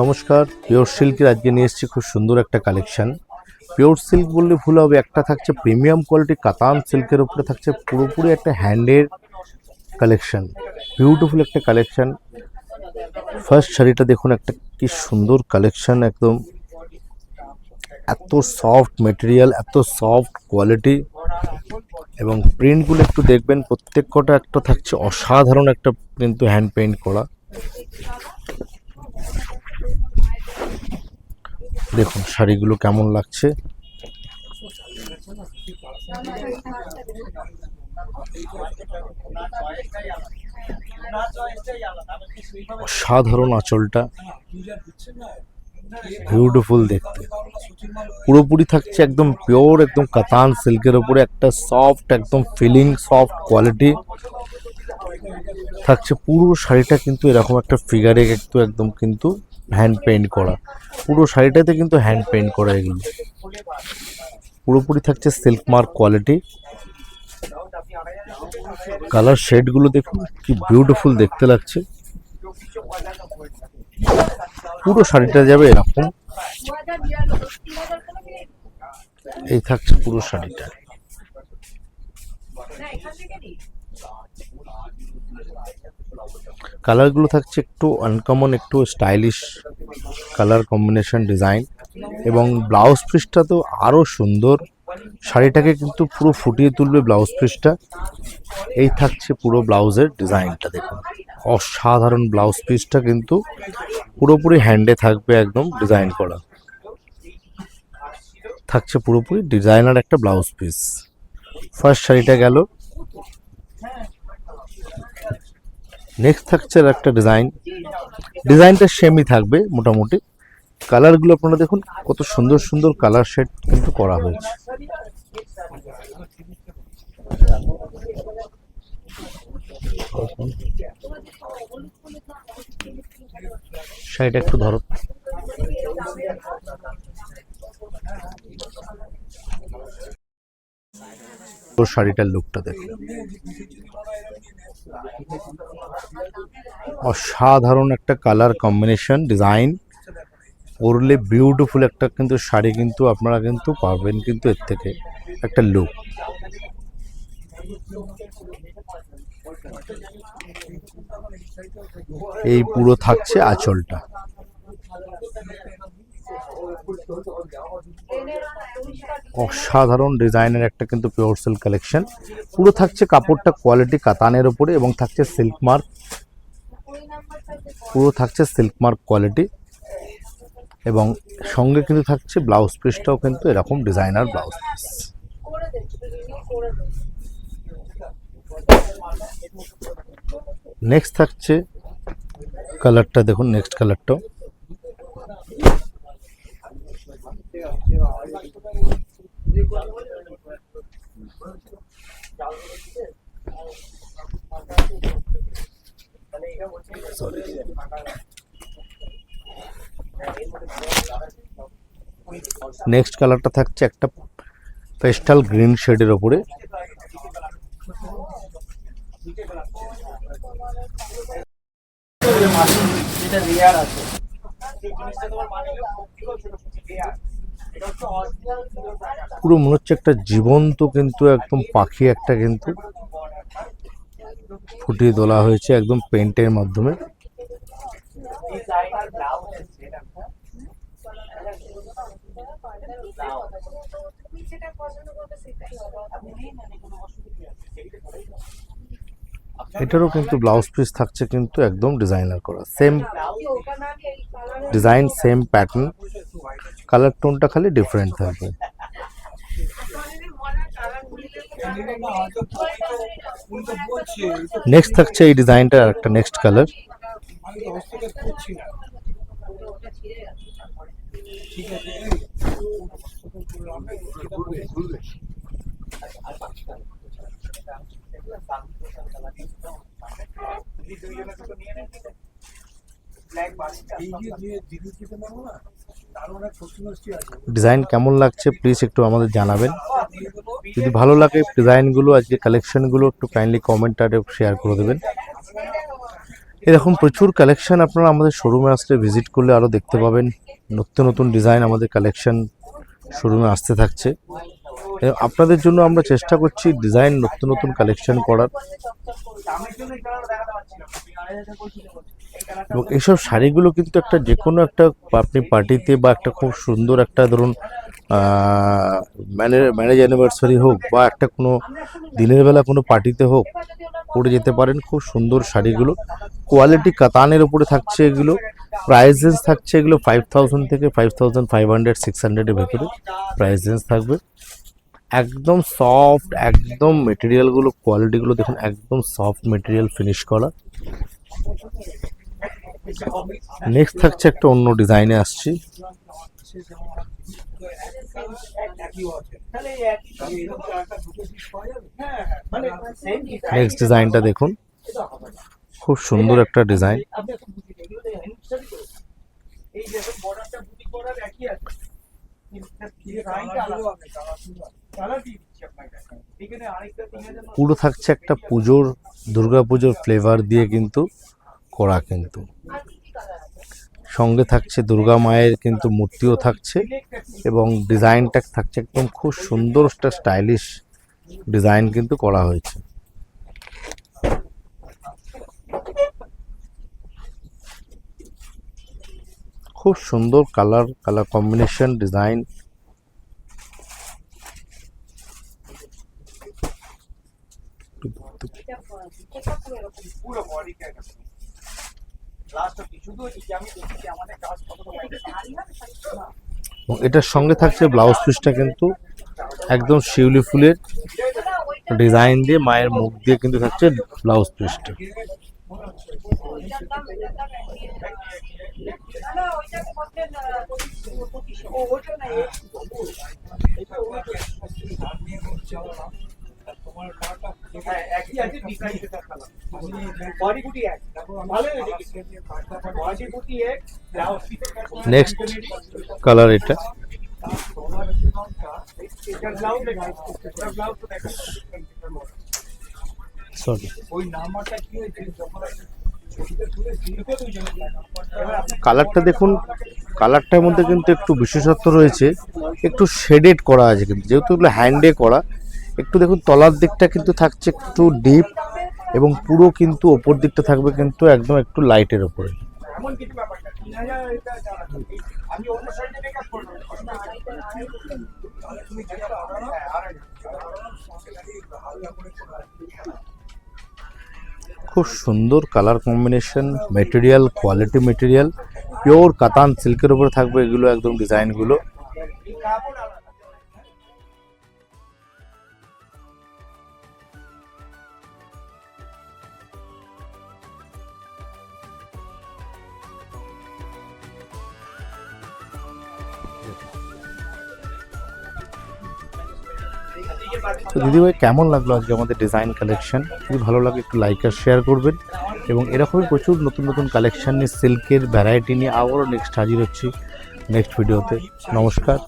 নমস্কার, পিওর সিল্কের আজকে নিয়ে এসেছি খুব সুন্দর একটা কালেকশন। পিওর সিল্ক বললে ভুল হবে, একটা থাকছে প্রিমিয়াম কোয়ালিটি কাতান সিল্কের উপরে থাকছে পুরোপুরি একটা হ্যান্ডের কালেকশন, বিউটিফুল একটা কালেকশন। ফার্স্ট শাড়িটা দেখুন, একটা কি সুন্দর কালেকশন, একদম এত সফট মেটেরিয়াল, এত সফট কোয়ালিটি এবং প্রিন্টগুলো একটু দেখবেন, প্রত্যেক কটা একটা থাকছে অসাধারণ একটা কিন্তু হ্যান্ড পেইন্ট করা। দেখুন শাড়িগুলো কেমন লাগছে, অসাধারণ আঁচলটা, বিউটিফুল দেখতে। পুরোপুরি থাকছে একদম পিওর, একদম কাতান সিল্কের উপরে একটা সফট, একদম ফিলিং সফট কোয়ালিটি থাকছে। পুরো শাড়িটা কিন্তু এরকম একটা ফিগারে একটু একদম কিন্তু হ্যান্ড পেইন্ট করা, পুরো শাড়িটাতে কিন্তু হ্যান্ড পেইন্ট করা। এগুলো পুরোপুরি থাকছে সিল্ক মার্ক কোয়ালিটি। কালার শেডগুলো দেখুন কি বিউটিফুল দেখতে লাগছে। পুরো শাড়িটা যাবে এরকম, এই থাকছে পুরো শাড়িটা। কালারগুলো থাকছে একটু আনকমন, একটু স্টাইলিশ কালার কম্বিনেশন ডিজাইন, এবং ব্লাউজ পিসটা তো আরও সুন্দর, শাড়িটাকে কিন্তু পুরো ফুটিয়ে তুলবে ব্লাউজ পিসটা। এই থাকছে পুরো ব্লাউজের ডিজাইনটা, দেখুন অসাধারণ ব্লাউজ পিসটা কিন্তু পুরোপুরি হ্যান্ডে থাকবে, একদম ডিজাইন করা থাকছে, পুরোপুরি ডিজাইনার একটা ব্লাউজ পিস। ফার্স্ট শাড়িটা গেল। নেক্সট থাকছে আর একটা ডিজাইন, ডিজাইনটা সেমই থাকবে মোটামুটি। কালারগুলো আপনারা দেখুন কত সুন্দর সুন্দর কালার শেড কিন্তু করা হয়েছে। শাড়িটা একটু ধরো, শাড়িটার লুকটা দেখুন, অসাধারণ একটা কালার কম্বিনেশন ডিজাইন, পরলে বিউটিফুল একটা কিন্তু শাড়ি কিন্তু আপনারা কিন্তু পাবেন কিন্তু এর থেকে একটা লুক। এই পুরো থাকছে আঁচলটা, অসাধারণ ডিজাইনের একটা কিন্তু পিওর সিল্ক কালেকশন। পুরো থাকছে কাপড়টা কোয়ালিটি কাতানের উপরে, এবং থাকছে সিল্ক মার্ক, পুরো থাকছে সিল্ক মার্ক কোয়ালিটি, এবং সঙ্গে কিন্তু থাকছে ব্লাউজ পিসটাও কিন্তু এরকম ডিজাইনার ব্লাউজ পিস। নেক্সট থাকছে কালারটা দেখুন, নেক্সট কালারটাও নেক্সট কালারটা থাকছে একটা পেস্টাল গ্রিন শেডের ওপরে, পুরো মনে হচ্ছে একটা জীবন্ত কিন্তু একদম পাখি একটা কিন্তু ফুটিয়ে তোলা হয়েছে একদম পেন্টের মাধ্যমে। এটারও কিন্তু ব্লাউজ পিস থাকছে কিন্তু একদম ডিজাইনার করা, same design same pattern, colour টোনটা খালি ডিফারেন্ট থাকবে। নেক্সট থাকছে এই ডিজাইনটা একটা নেক্সট কালার, ডিজাইন কেমন লাগছে প্লিজ একটু আমাদের জানাবেন। যদি ভালো লাগে ডিজাইনগুলো, আজকে কালেকশনগুলো একটু কাইন্ডলি কমেন্ট আর শেয়ার করে দেবেন। এরকম প্রচুর কালেকশন আপনারা আমাদের শোরুমে আসলে ভিজিট করলে আরও দেখতে পাবেন। নতুন নতুন ডিজাইন আমাদের কালেকশন শোরুমে আসতে থাকছে। আপনাদের জন্য আমরা চেষ্টা করছি ডিজাইন নতুন নতুন কালেকশন করার, এবং এইসব শাড়িগুলো কিন্তু একটা যে কোনো একটা আপনি পার্টিতে বা একটা খুব সুন্দর একটা ধরুন ম্যারেজ অ্যানিভার্সারি হোক বা একটা কোনো দিনের বেলা কোনো পার্টিতে হোক পরে যেতে পারেন। খুব সুন্দর শাড়িগুলো, কোয়ালিটি কাতানের উপরে থাকছে এগুলো। প্রাইস রেঞ্জ থাকছে এগুলো 5000 থেকে 5500 600-এর ভেতরে প্রাইস রেঞ্জ থাকবে। একদম সফট, একদম মেটেরিয়ালগুলো কোয়ালিটিগুলো দেখুন, একদম সফট মেটেরিয়াল ফিনিশ করা। নেক্সট থাকছে একটা অন্য ডিজাইনে আসছি। নেক্সট ডিজাইনটা দেখুন, খুব সুন্দর একটা ডিজাইন। পুরো থাকছে একটা পুজোর, দুর্গাপুজোর ফ্লেভার দিয়ে কিন্তু করা, কিন্তু সঙ্গে থাকছে দুর্গা মায়ের কিন্তু মূর্তিও থাকছে, এবং ডিজাইনটা থাকছে একদম খুব সুন্দর একটা স্টাইলিশ ডিজাইন কিন্তু করা হয়েছে। খুব সুন্দর কালার কম্বিনেশন ডিজাইন। এটার সঙ্গে থাকছে ব্লাউজ পিসটা কিন্তু একদম শিউলি ফুলের ডিজাইন দিয়ে মায়ের মুখ দিয়ে কিন্তু থাকছে ব্লাউজ পিসটা। নেক্সট কালার এটা, সরি কালারটা দেখুন, কালারটার মধ্যে কিন্তু একটু বিশেষত্ব রয়েছে, একটু শেডেড করা আছে কিন্তু, যেহেতু এগুলো হ্যান্ডে করা। একটু দেখুন তলার দিকটা কিন্তু থাকছে একটু ডিপ, এবং পুরো কিন্তু ওপর দিকটা থাকবে কিন্তু একদম একটু লাইটের ওপরে। খুব সুন্দর colour combination, material quality material, pure কাতান সিল্কের উপরে থাকবে এগুলো একদম ডিজাইনগুলো। তো দিদিভাই কেমন লাগলো আজকে আমাদের ডিজাইন কালেকশন? যদি ভালো লাগে একটু লাইক আর শেয়ার করবেন, এবং এরকমই প্রচুর নতুন নতুন কালেকশন নিয়ে সিল্কের ভ্যারাইটি নিয়ে আবারও নেক্সট হাজির হচ্ছি নেক্সট ভিডিওতে। নমস্কার।